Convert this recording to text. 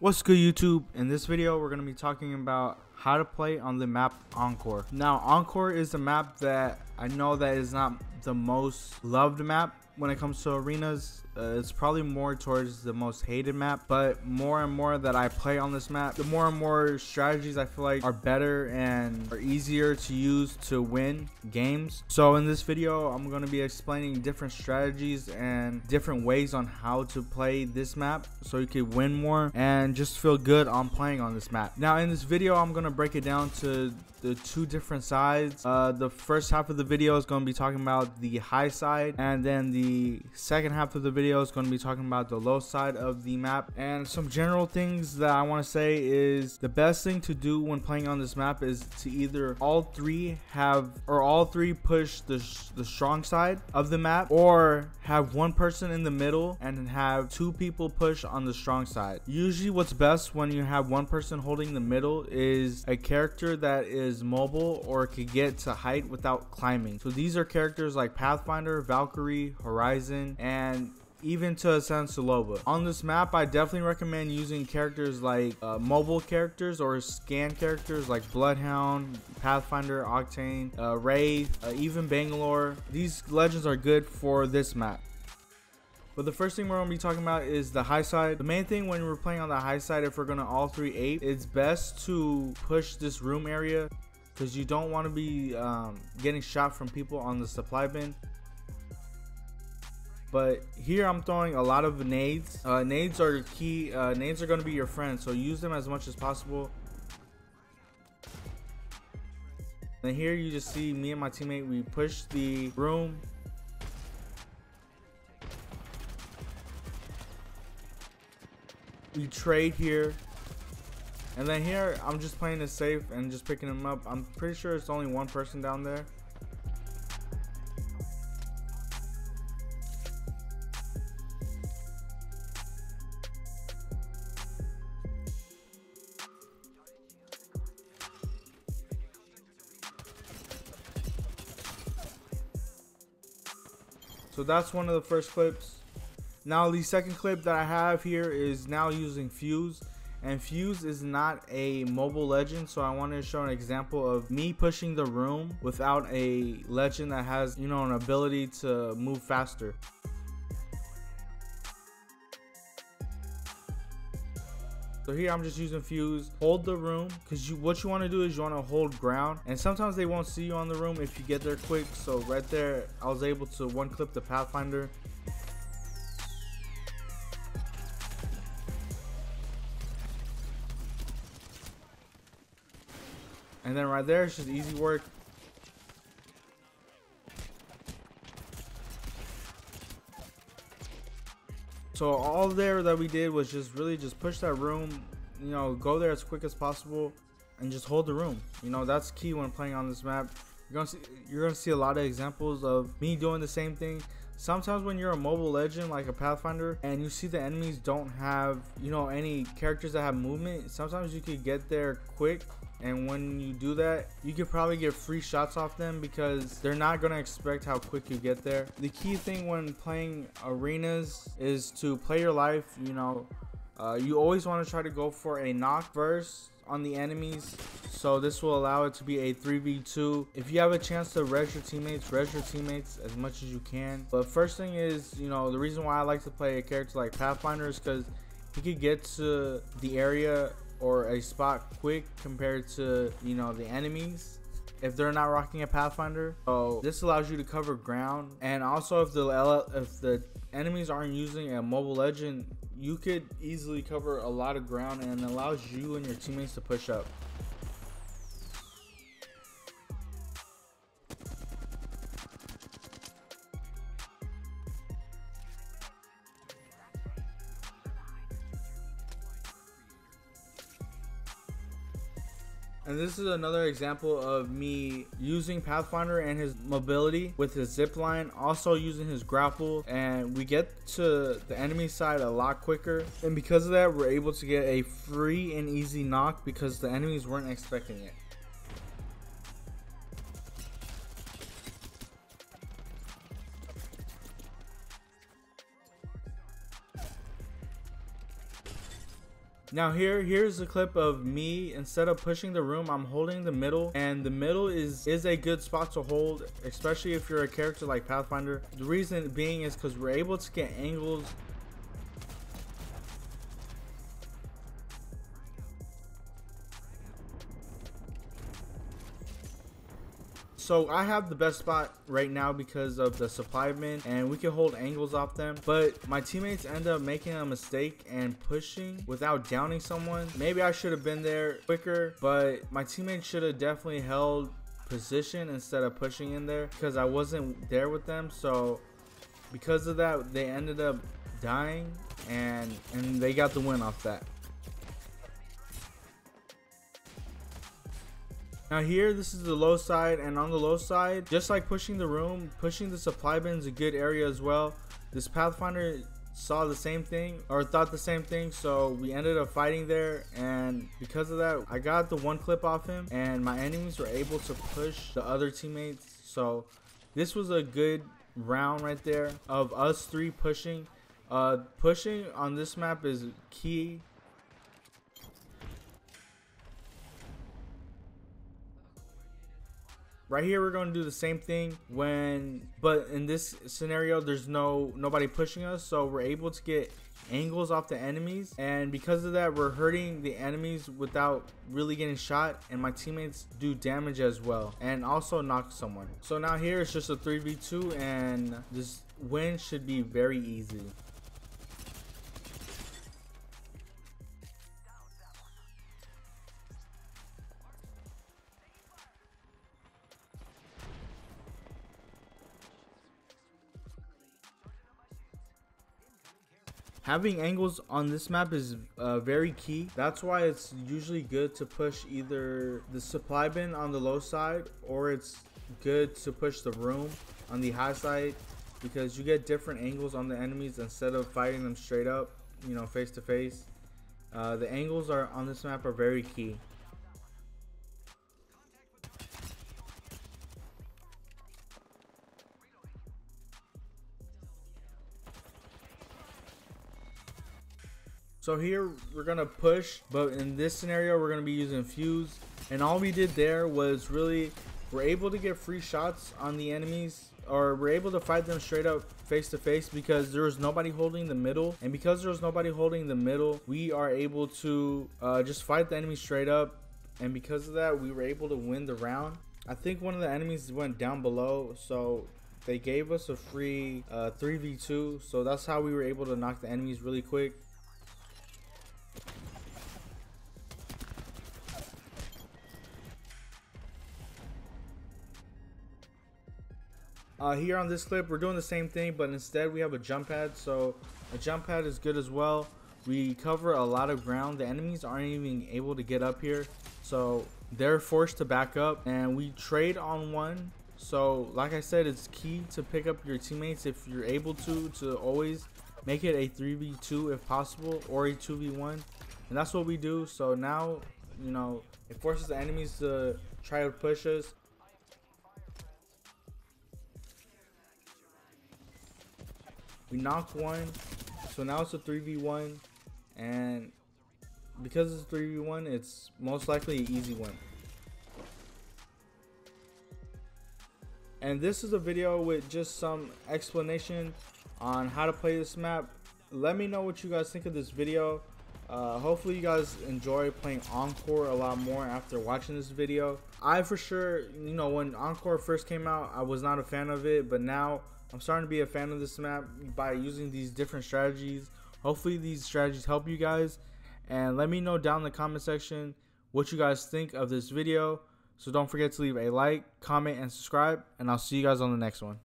What's good, YouTube? In this video we're going to be talking about how to play on the map Encore. Now Encore is a map that I know that is not the most loved map when it comes to arenas. It's probably more towards the most hated map, but more and more that I play on this map, the more and more strategies I feel like are better and are easier to use to win games. So in this video I'm going to be explaining different strategies and different ways on how to play this map so you can win more and just feel good on playing on this map. Now in this video I'm going to break it down to the two different sides. The first half of the video is going to be talking about the high side, and then the second half of the video is going to be talking about the low side of the map. And some general things that I want to say is the best thing to do when playing on this map is to either all three push the strong side of the map, or have one person in the middle and have two people push on the strong side. Usually what's best when you have one person holding the middle is a character that is mobile or could get to height without climbing. So these are characters like Pathfinder, Valkyrie, Horizon, and even to a sense Soloba. On this map I definitely recommend using characters like mobile characters or scan characters like Bloodhound, Pathfinder, Octane, Wraith, even Bangalore. These legends are good for this map. But the first thing we're going to be talking about is the high side. The main thing when we're playing on the high side, if we're going to all three ape, it's best to push this room area because you don't want to be getting shot from people on the supply bin. But here I'm throwing a lot of nades. Nades are key. Nades are going to be your friend, so use them as much as possible. And here you just see me and my teammate, we push the room. We trade here, and then here I'm just playing it safe and just picking him up. I'm pretty sure it's only one person down there. So that's one of the first clips. Now the second clip that I have here is now using Fuse, and Fuse is not a mobile legend, so I wanted to show an example of me pushing the room without a legend that has, you know, an ability to move faster. So here I'm just using Fuse. Hold the room, because what you want to do is you want to hold ground, and sometimes they won't see you on the room if you get there quick. So right there I was able to one clip the Pathfinder. And then right there, it's just easy work. So all there that we did was just really just push that room, you know, go there as quick as possible and just hold the room. You know, that's key when playing on this map. You're gonna see a lot of examples of me doing the same thing. Sometimes when you're a mobile legend like a Pathfinder and you see the enemies don't have, you know, any characters that have movement, sometimes you could get there quick, and when you do that you could probably get free shots off them because they're not going to expect how quick you get there. The key thing when playing arenas is to play your life. You know, you always want to try to go for a knock first on the enemies, so this will allow it to be a 3v2. If you have a chance to res your teammates as much as you can. But first thing is, you know, the reason why I like to play a character like Pathfinder is because he could get to the area or a spot quick compared to, you know, the enemies if they're not rocking a Pathfinder. So this allows you to cover ground, and also if the enemies aren't using a mobile legend, you could easily cover a lot of ground, and it allows you and your teammates to push up. And this is another example of me using Pathfinder and his mobility with his zip line, also using his grapple, and we get to the enemy side a lot quicker. And because of that, we're able to get a free and easy knock because the enemies weren't expecting it. Now here's a clip of me. Instead of pushing the room, I'm holding the middle, and the middle is a good spot to hold, especially if you're a character like Pathfinder. The reason being is because we're able to get angles. So I have the best spot right now because of the supply bin, and we can hold angles off them. But my teammates end up making a mistake and pushing without downing someone. Maybe I should have been there quicker, but my teammates should have definitely held position instead of pushing in there because I wasn't there with them. So because of that, they ended up dying, and they got the win off that. Now here, this is the low side, and on the low side, just like pushing the room, pushing the supply bin is a good area as well. This Pathfinder saw the same thing, or thought the same thing, so we ended up fighting there, and because of that, I got the one clip off him, and my enemies were able to push the other teammates. So this was a good round right there of us three pushing. Pushing on this map is key. Right here, we're going to do the same thing but in this scenario, there's nobody pushing us, so we're able to get angles off the enemies, and because of that, we're hurting the enemies without really getting shot, and my teammates do damage as well, and also knock someone. So now here, it's just a 3v2, and this win should be very easy. Having angles on this map is very key. That's why it's usually good to push either the supply bin on the low side, or it's good to push the room on the high side, because you get different angles on the enemies instead of fighting them straight up, you know, face to face. The angles on this map are very key. So here we're gonna push, but in this scenario we're gonna be using fuse, and all we did there was we're able to get free shots on the enemies, or we're able to fight them straight up face to face because there was nobody holding the middle, and because there was nobody holding the middle, we are able to just fight the enemy straight up, and because of that, we were able to win the round. I think one of the enemies went down below, so they gave us a free 3v2, so that's how we were able to knock the enemies really quick. Here on this clip, we're doing the same thing, but instead we have a jump pad. So a jump pad is good as well. We cover a lot of ground. The enemies aren't even able to get up here, so they're forced to back up, and we trade on one. So like I said, it's key to pick up your teammates if you're able to always make it a 3v2 if possible, or a 2v1, and that's what we do. So now, you know, it forces the enemies to try to push us. We knocked one, so now it's a 3v1, and because it's a 3v1, it's most likely an easy win. And this is a video with just some explanation on how to play this map. Let me know what you guys think of this video. Hopefully you guys enjoy playing Encore a lot more after watching this video. I for sure, you know, when Encore first came out, I was not a fan of it, but now I'm starting to be a fan of this map by using these different strategies. Hopefully these strategies help you guys, and let me know down in the comment section what you guys think of this video. So don't forget to leave a like, comment, and subscribe, and I'll see you guys on the next one.